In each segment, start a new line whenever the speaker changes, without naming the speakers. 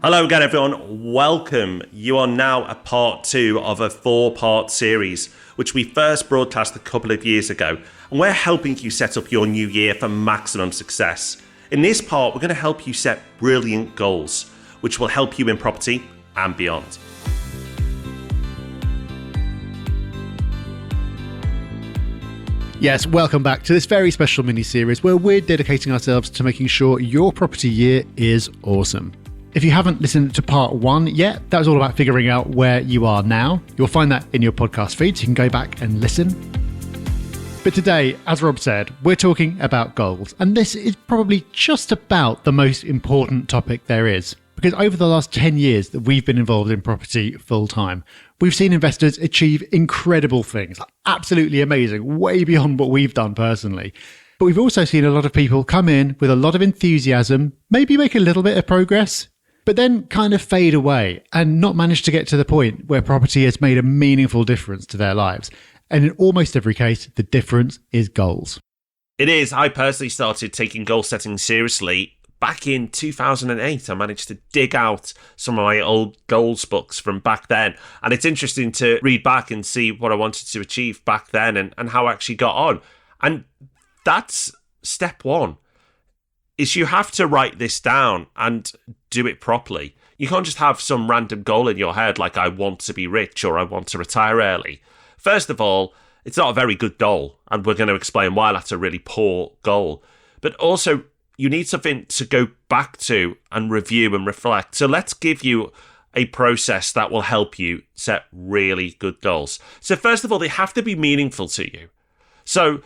Hello again, everyone. Welcome. You are now a part 2 of a 4-part series, which we first broadcast a couple of years ago. And we're helping you set up your new year for maximum success. In this part, we're going to help you set brilliant goals, which will help you in property and beyond.
Yes, welcome back to this very special mini-series where we're dedicating ourselves to making sure your property year is awesome. If you haven't listened to part 1 yet, that was all about figuring out where you are now. You'll find that in your podcast feed, so you can go back and listen. But today, as Rob said, we're talking about goals. And this is probably just about the most important topic there is. Because over the last 10 years that we've been involved in property full time, we've seen investors achieve incredible things, absolutely amazing, way beyond what we've done personally. But we've also seen a lot of people come in with a lot of enthusiasm, maybe make a little bit of progress, but then kind of fade away and not manage to get to the point where property has made a meaningful difference to their lives. And in almost every case, the difference is goals.
It is. I personally started taking goal setting seriously back in 2008. I managed to dig out some of my old goals books from back then. And it's interesting to read back and see what I wanted to achieve back then and how I actually got on. And that's step 1. Is you have to write this down and do it properly. You can't just have some random goal in your head like I want to be rich or I want to retire early. First of all, it's not a very good goal, and we're going to explain why that's a really poor goal. But also, you need something to go back to and review and reflect. So let's give you a process that will help you set really good goals. So first of all, they have to be meaningful to you. So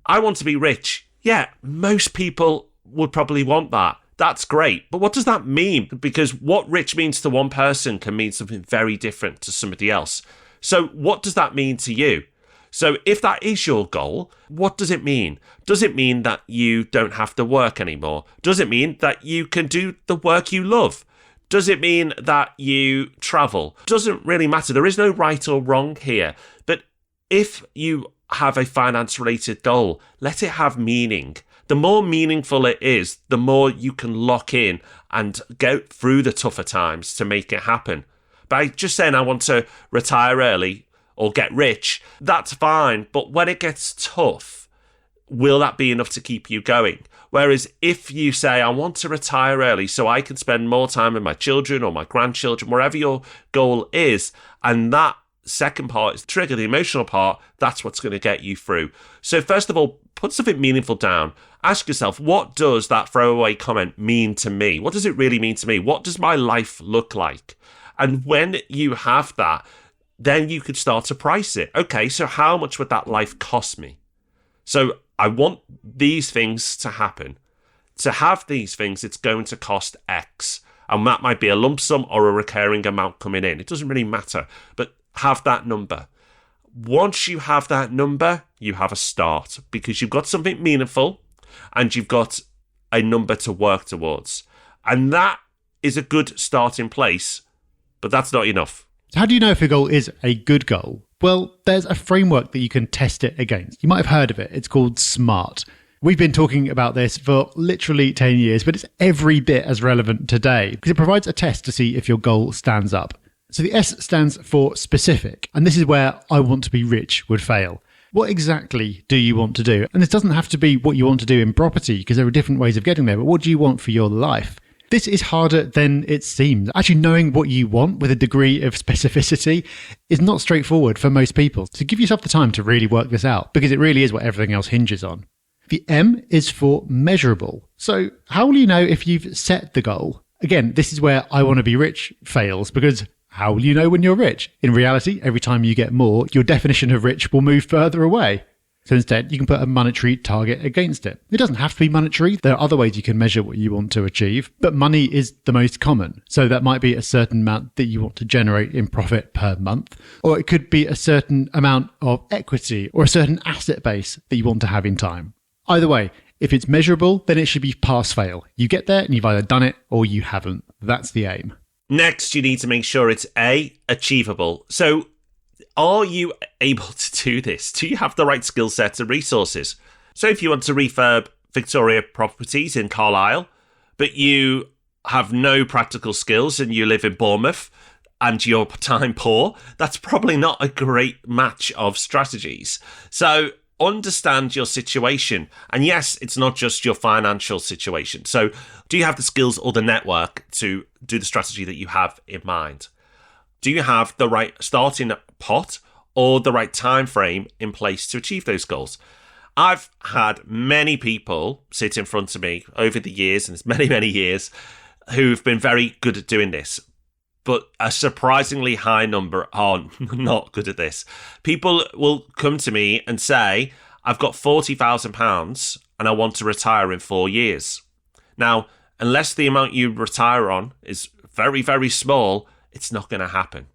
I want to be rich. Yeah, most people would probably want that. That's great. But what does that mean? Because what rich means to one person can mean something very different to somebody else. So what does that mean to you? So if that is your goal, what does it mean? Does it mean that you don't have to work anymore? Does it mean that you can do the work you love? Does it mean that you travel? Doesn't really matter. There is no right or wrong here. But if you have a finance-related goal, let it have meaning. The more meaningful it is, the more you can lock in and go through the tougher times to make it happen. By just saying I want to retire early or get rich, that's fine. But when it gets tough, will that be enough to keep you going? Whereas if you say, I want to retire early so I can spend more time with my children or my grandchildren, wherever your goal is, and that second part is trigger, the emotional part, that's what's going to get you through. So first of all, put something meaningful down. Ask yourself, what does that throwaway comment mean to me? What does it really mean to me? What does my life look like? And when you have that, then you could start to price it. Okay, so how much would that life cost me? So I want these things to happen. To have these things, it's going to cost X. And that might be a lump sum or a recurring amount coming in. It doesn't really matter, but have that number. Once you have that number, you have a start because you've got something meaningful and you've got a number to work towards. And that is a good starting place, but that's not enough.
So how do you know if a goal is a good goal? Well, there's a framework that you can test it against. You might have heard of it. It's called SMART. We've been talking about this for literally 10 years, but it's every bit as relevant today because it provides a test to see if your goal stands up. So the S stands for specific, and this is where I want to be rich would fail. What exactly do you want to do? And this doesn't have to be what you want to do in property because there are different ways of getting there, but what do you want for your life? This is harder than it seems. Actually knowing what you want with a degree of specificity is not straightforward for most people. So give yourself the time to really work this out because it really is what everything else hinges on. The M is for measurable. So how will you know if you've set the goal? Again, this is where I want to be rich fails because how will you know when you're rich? In reality, every time you get more, your definition of rich will move further away. So instead, you can put a monetary target against it. It doesn't have to be monetary. There are other ways you can measure what you want to achieve, but money is the most common. So that might be a certain amount that you want to generate in profit per month, or it could be a certain amount of equity or a certain asset base that you want to have in time. Either way, if it's measurable, then it should be pass-fail. You get there and you've either done it or you haven't. That's the aim.
Next, you need to make sure it's A, achievable. So are you able to do this? Do you have the right skill sets and resources? So if you want to refurb Victoria properties in Carlisle, but you have no practical skills and you live in Bournemouth and you're time poor, that's probably not a great match of strategies. So understand your situation. And yes, it's not just your financial situation. So do you have the skills or the network to do the strategy that you have in mind? Do you have the right starting pot or the right time frame in place to achieve those goals? I've had many people sit in front of me over the years, and it's many, many years, who've been very good at doing this. But a surprisingly high number are not good at this. People will come to me and say, I've got £40,000 and I want to retire in 4 years. Now, unless the amount you retire on is very, very small, it's not going to happen.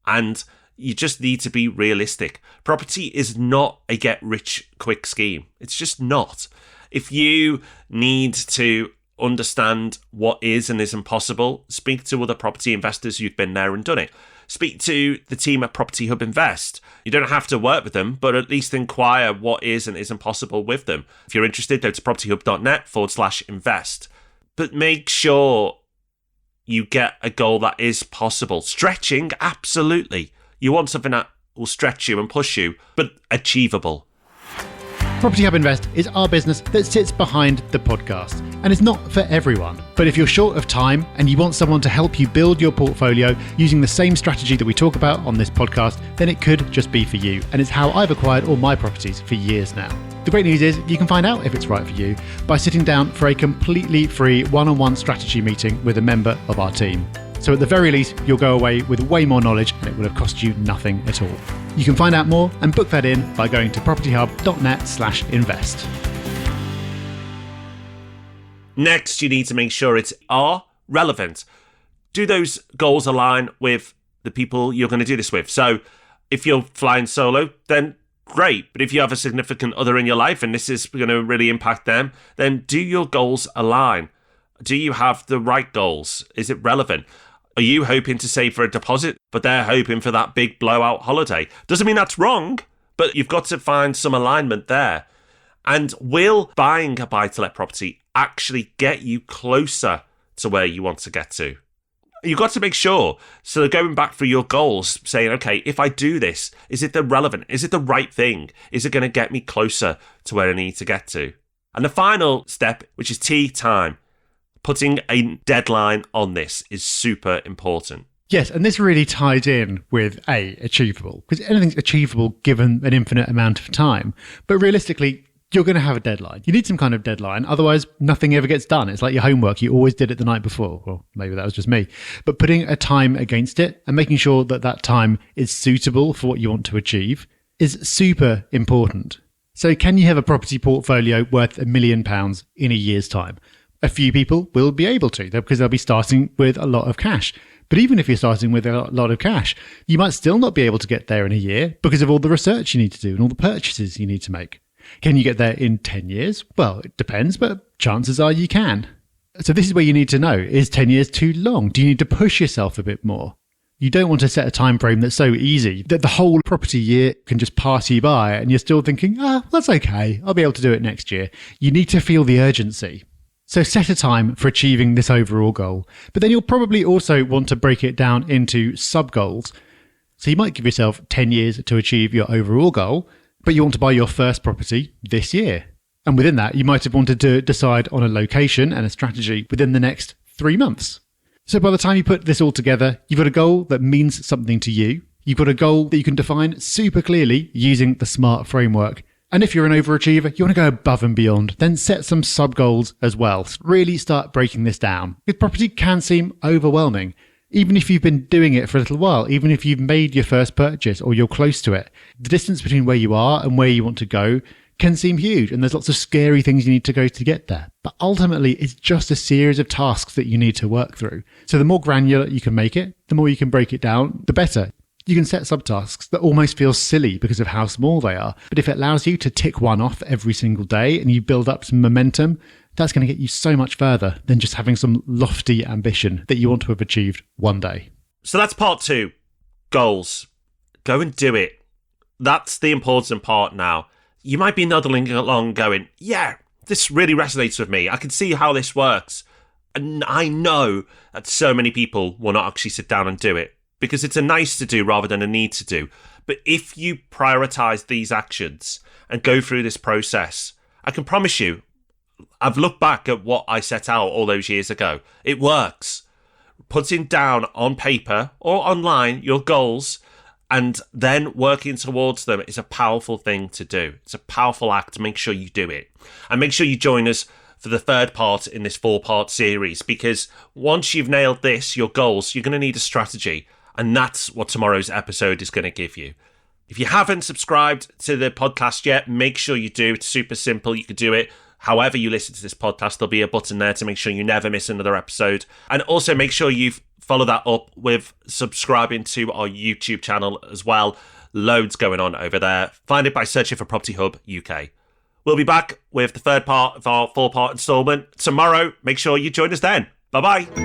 And you just need to be realistic. Property is not a get-rich-quick scheme. It's just not. If you need to understand what is and isn't possible, speak to other property investors who've been there and done it. Speak to the team at Property Hub Invest. You don't have to work with them, but at least inquire what is and isn't possible with them. If you're interested, go to propertyhub.net/invest. But make sure you get a goal that is possible. Stretching, absolutely. You want something that will stretch you and push you, but achievable.
Property Hub Invest is our business that sits behind the podcast, and it's not for everyone. But if you're short of time and you want someone to help you build your portfolio using the same strategy that we talk about on this podcast, then it could just be for you. And it's how I've acquired all my properties for years now. The great news is you can find out if it's right for you by sitting down for a completely free one-on-one strategy meeting with a member of our team. So at the very least, you'll go away with way more knowledge and it will have cost you nothing at all. You can find out more and book that in by going to propertyhub.net/invest.
Next, you need to make sure it's relevant. Do those goals align with the people you're going to do this with? So if you're flying solo, then great. But if you have a significant other in your life and this is going to really impact them, then do your goals align? Do you have the right goals? Is it relevant? Are you hoping to save for a deposit, but they're hoping for that big blowout holiday? Doesn't mean that's wrong, but you've got to find some alignment there. And will buying a buy-to-let property actually get you closer to where you want to get to? You've got to make sure. So going back through your goals, saying, okay, if I do this, is it the relevant? Is it the right thing? Is it going to get me closer to where I need to get to? And the final step, which is time. Putting a deadline on this is super important.
Yes, and this really ties in with achievable, because anything's achievable given an infinite amount of time. But realistically, you're going to have a deadline. You need some kind of deadline, otherwise nothing ever gets done. It's like your homework. You always did it the night before. Well, maybe that was just me. But putting a time against it and making sure that that time is suitable for what you want to achieve is super important. So can you have a property portfolio worth £1 million in a year's time? A few people will be able to, because they'll be starting with a lot of cash. But even if you're starting with a lot of cash, you might still not be able to get there in a year because of all the research you need to do and all the purchases you need to make. Can you get there in 10 years? Well, it depends, but chances are you can. So this is where you need to know, is 10 years too long? Do you need to push yourself a bit more? You don't want to set a time frame that's so easy that the whole property year can just pass you by and you're still thinking, that's okay, I'll be able to do it next year. You need to feel the urgency. So set a time for achieving this overall goal, but then you'll probably also want to break it down into sub-goals. So you might give yourself 10 years to achieve your overall goal, but you want to buy your first property this year. And within that, you might have wanted to decide on a location and a strategy within the next 3 months. So by the time you put this all together, you've got a goal that means something to you. You've got a goal that you can define super clearly using the SMART framework. And if you're an overachiever, you want to go above and beyond, then set some sub-goals as well. Really start breaking this down. Because property can seem overwhelming. Even if you've been doing it for a little while, even if you've made your first purchase or you're close to it, the distance between where you are and where you want to go can seem huge. And there's lots of scary things you need to go to get there. But ultimately, it's just a series of tasks that you need to work through. So the more granular you can make it, the more you can break it down, the better. You can set subtasks that almost feel silly because of how small they are. But if it allows you to tick one off every single day and you build up some momentum, that's going to get you so much further than just having some lofty ambition that you want to have achieved one day.
So that's part 2, goals. Go and do it. That's the important part now. You might be nodding along going, yeah, this really resonates with me. I can see how this works. And I know that so many people will not actually sit down and do it because it's a nice to do rather than a need to do. But if you prioritize these actions and go through this process, I can promise you, I've looked back at what I set out all those years ago. It works. Putting down on paper or online your goals and then working towards them is a powerful thing to do. It's a powerful act. Make sure you do it. And make sure you join us for the third part in this 4-part series, because once you've nailed this, your goals, you're going to need a strategy. And that's what tomorrow's episode is going to give you. If you haven't subscribed to the podcast yet, make sure you do. It's super simple. You can do it however you listen to this podcast. There'll be a button there to make sure you never miss another episode. And also make sure you follow that up with subscribing to our YouTube channel as well. Loads going on over there. Find it by searching for Property Hub UK. We'll be back with the third part of our 4-part installment tomorrow. Make sure you join us then. Bye-bye.